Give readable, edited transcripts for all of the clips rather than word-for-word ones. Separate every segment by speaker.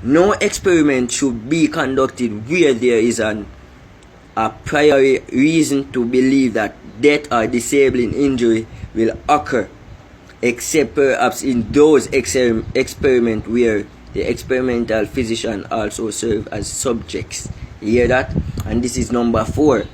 Speaker 1: No experiment should be conducted where there is a priori reason to believe that death or disabling injury will occur, except perhaps in those experiments where the experimental physician also serve as subjects. You hear that? And this is number 4.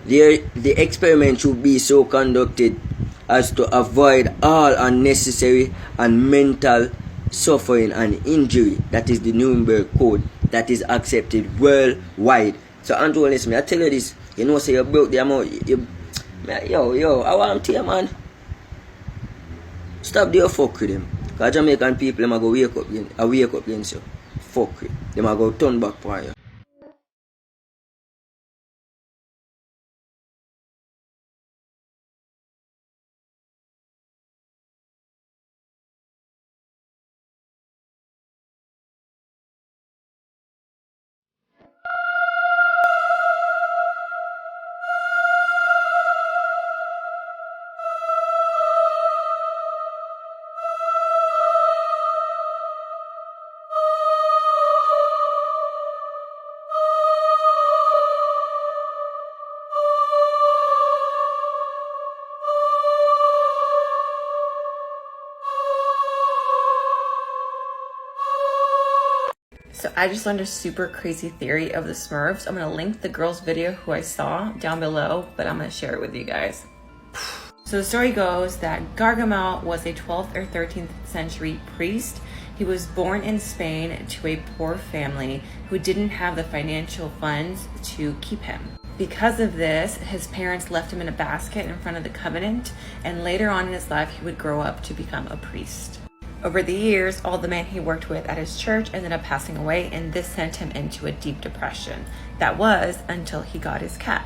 Speaker 1: The experiment should be so conducted as to avoid all unnecessary and mental suffering and injury. That is the Nuremberg Code that is accepted worldwide. So Andrew, listen, I tell you this, you know, say you broke the amount, yo, I want to tell you, man, stop there fuck with them. Because Jamaican people, them a go wake up against you. Fuck with them, a go turn back for you.
Speaker 2: So I just learned a super crazy theory of the Smurfs. I'm gonna link the girl's video who I saw down below, but I'm gonna share it with you guys. So the story goes that Gargamel was a 12th or 13th century priest. He was born in Spain to a poor family who didn't have the financial funds to keep him. Because of this, his parents left him in a basket in front of the covenant, and later on in his life, he would grow up to become a priest. Over the years, all the men he worked with at his church ended up passing away, and this sent him into a deep depression. That was until he got his cat,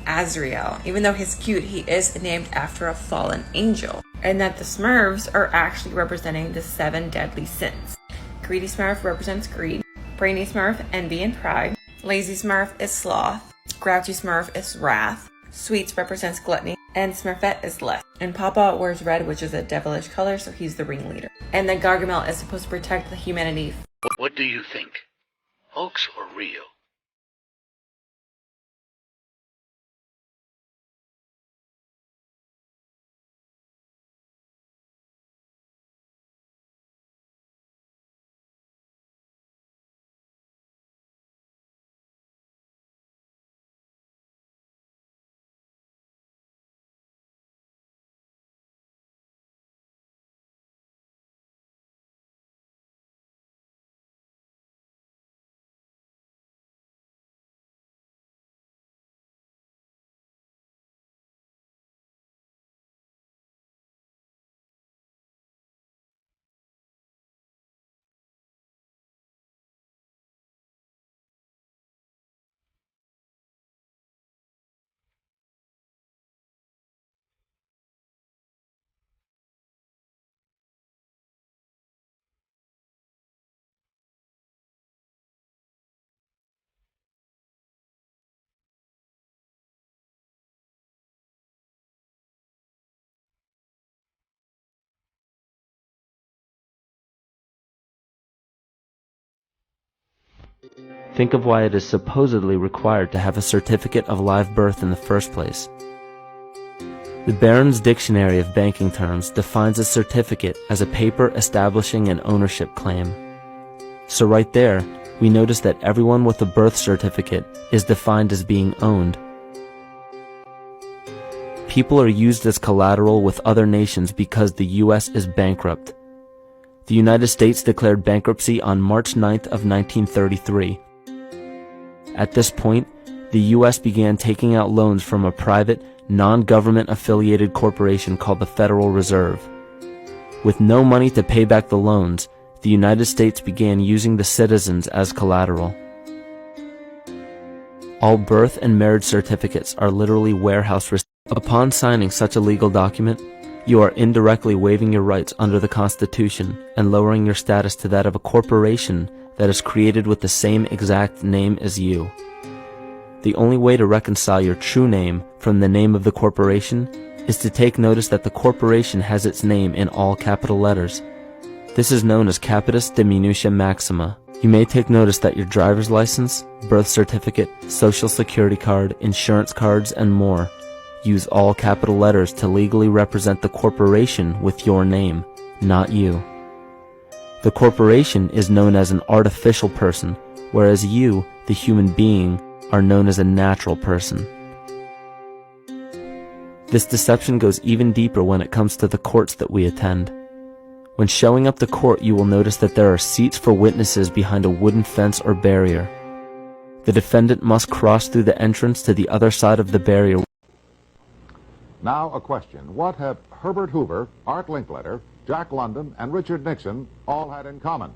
Speaker 2: Azrael. Even though he's cute, he is named after a fallen angel. And that the Smurfs are actually representing the 7 deadly sins. Greedy Smurf represents greed. Brainy Smurf, envy and pride. Lazy Smurf is sloth. Grouchy Smurf is wrath. Sweets represents gluttony, and Smurfette is lust. And Papa wears red, which is a devilish color, so he's the ringleader. And then Gargamel is supposed to protect the humanity.
Speaker 3: What do you think? Hoax or real?
Speaker 4: Think of why it is supposedly required to have a certificate of live birth in the first place. The Barron's Dictionary of Banking Terms defines a certificate as a paper establishing an ownership claim. So right there, we notice that everyone with a birth certificate is defined as being owned. People are used as collateral with other nations because the U.S. is bankrupt. The United States declared bankruptcy on March 9th of 1933. At this point, the U.S. began taking out loans from a private, non-government affiliated corporation called the Federal Reserve. With no money to pay back the loans, the United States began using the citizens as collateral. All birth and marriage certificates are literally warehouse receipts. Upon signing such a legal document, you are indirectly waiving your rights under the Constitution and lowering your status to that of a corporation that is created with the same exact name as you. The only way to reconcile your true name from the name of the corporation is to take notice that the corporation has its name in all capital letters. This is known as capitis diminutia maxima. You may take notice that your driver's license, birth certificate, social security card, insurance cards, and more use all capital letters to legally represent the corporation with your name, not you. The corporation is known as an artificial person, whereas you, the human being, are known as a natural person. This deception goes even deeper when it comes to the courts that we attend. When showing up to court, you will notice that there are seats for witnesses behind a wooden fence or barrier. The defendant must cross through the entrance to the other side of the barrier.
Speaker 5: Now a question. What have Herbert Hoover, Art Linkletter, Jack London, and Richard Nixon all had in common?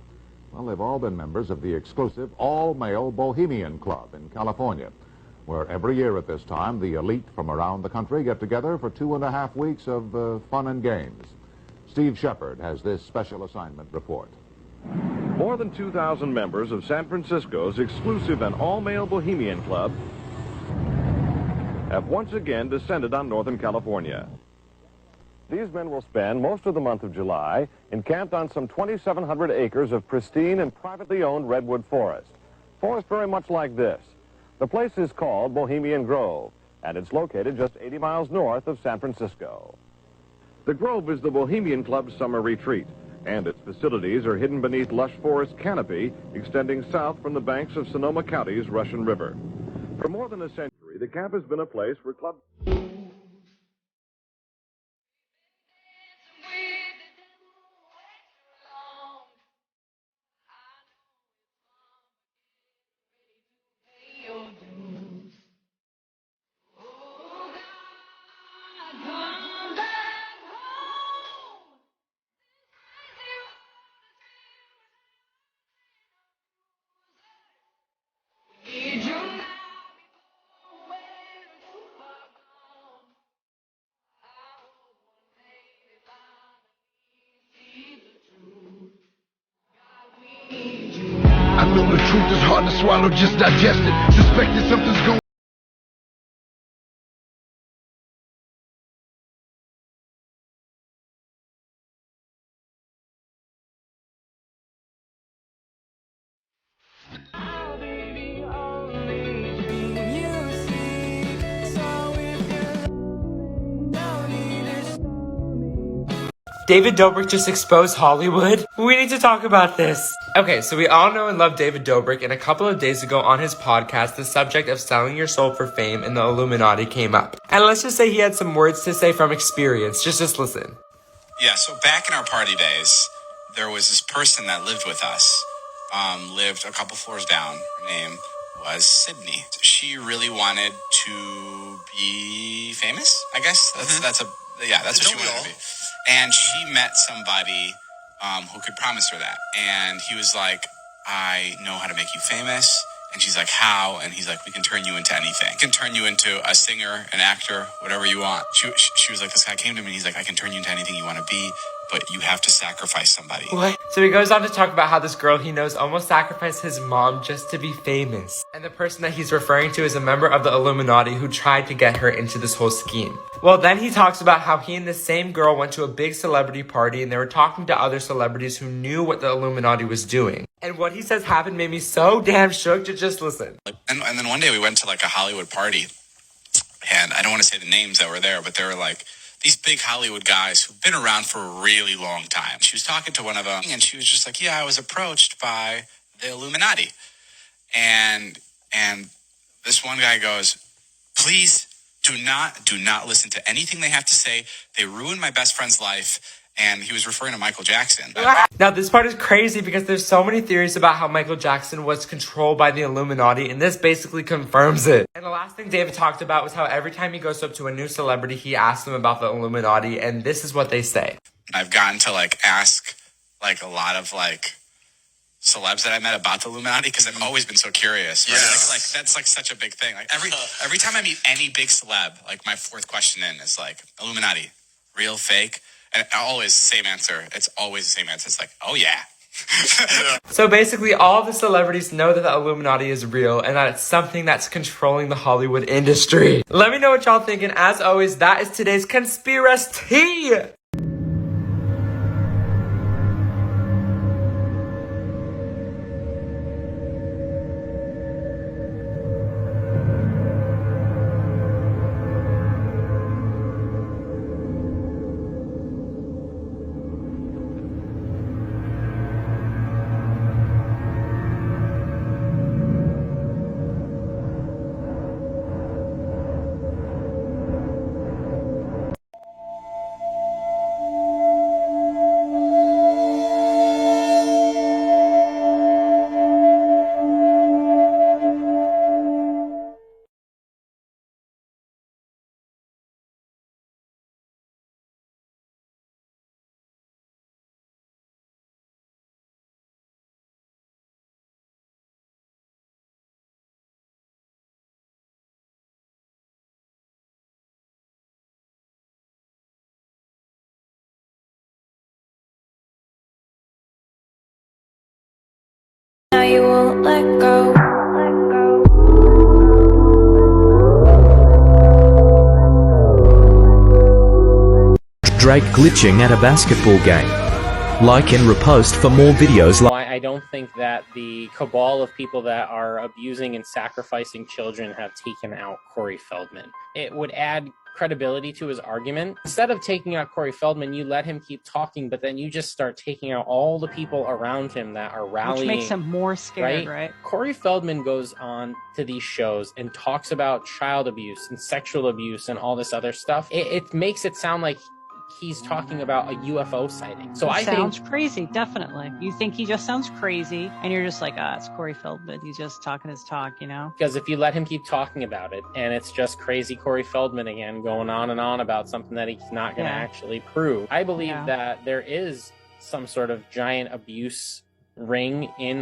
Speaker 5: Well, they've all been members of the exclusive all-male Bohemian Club in California, where every year at this time, the elite from around the country get together for 2.5 weeks of fun and games. Steve Shepard has this special assignment report.
Speaker 6: More than 2,000 members of San Francisco's exclusive and all-male Bohemian Club have once again descended on Northern California. These men will spend most of the month of July encamped on some 2,700 acres of pristine and privately owned redwood forest. Forest very much like this. The place is called Bohemian Grove, and it's located just 80 miles north of San Francisco. The Grove is the Bohemian Club's summer retreat, and its facilities are hidden beneath lush forest canopy extending south from the banks of Sonoma County's Russian River. For more than a century, the camp has been a place where club...
Speaker 7: I know the truth is hard to swallow, just digest it. Suspected something's going.
Speaker 8: David Dobrik just exposed Hollywood? We need to talk about this. Okay, so we all know and love David Dobrik, and a couple of days ago on his podcast, the subject of selling your soul for fame and the Illuminati came up. And let's just say he had some words to say from experience. Just listen.
Speaker 9: Yeah, so back in our party days, there was this person that lived with us, lived a couple floors down. Her name was Sydney. She really wanted to be famous, I guess. That's what she wanted to be. And she met somebody who could promise her that. And he was like, I know how to make you famous. And she's like, how? And he's like, we can turn you into anything. We can turn you into a singer, an actor, whatever you want. She was like, this guy came to me and he's like, I can turn you into anything you want to be, but you have to sacrifice somebody.
Speaker 8: What? So he goes on to talk about how this girl he knows almost sacrificed his mom just to be famous. And the person that he's referring to is a member of the Illuminati who tried to get her into this whole scheme. Well, then he talks about how he and this same girl went to a big celebrity party and they were talking to other celebrities who knew what the Illuminati was doing. And what he says happened made me so damn shook to just listen.
Speaker 9: And then one day we went to like a Hollywood party. And I don't want to say the names that were there, but they were like these big Hollywood guys who've been around for a really long time. She was talking to one of them and she was just like, yeah, I was approached by the Illuminati. And this one guy goes, please do not listen to anything they have to say. They ruined my best friend's life. And he was referring to Michael Jackson.
Speaker 8: Now, this part is crazy because there's so many theories about how Michael Jackson was controlled by the Illuminati, and this basically confirms it. And the last thing David talked about was how every time he goes up to a new celebrity, he asks them about the Illuminati, and this is what they say.
Speaker 9: I've gotten to ask a lot of celebs that I met about the Illuminati because I've always been so curious. Right?
Speaker 10: Yes.
Speaker 9: That's such a big thing. Every time I meet any big celeb, my fourth question in is Illuminati, real, fake? And always the same answer. It's always the same answer. It's like, oh yeah.
Speaker 8: So basically, all the celebrities know that the Illuminati is real and that it's something that's controlling the Hollywood industry. Let me know what y'all think, and as always, that is today's conspiracy.
Speaker 10: Drake glitching at a basketball game. Like and repost for more videos like...
Speaker 11: I don't think that the cabal of people that are abusing and sacrificing children have taken out Corey Feldman. It would add credibility to his argument. Instead of taking out Corey Feldman, you let him keep talking, but then you just start taking out all the people around him that are rallying.
Speaker 12: Which makes him more scared, right?
Speaker 11: Corey Feldman goes on to these shows and talks about child abuse and sexual abuse and all this other stuff. It makes it sound like he's talking about a UFO sighting. So I think
Speaker 12: sounds crazy, definitely. You think he just sounds crazy, and you're just like, it's Corey Feldman. He's just talking his talk, you know?
Speaker 11: Because if you let him keep talking about it, and it's just crazy Corey Feldman again, going on and on about something that he's not going to actually prove, I believe that there is some sort of giant abuse ring in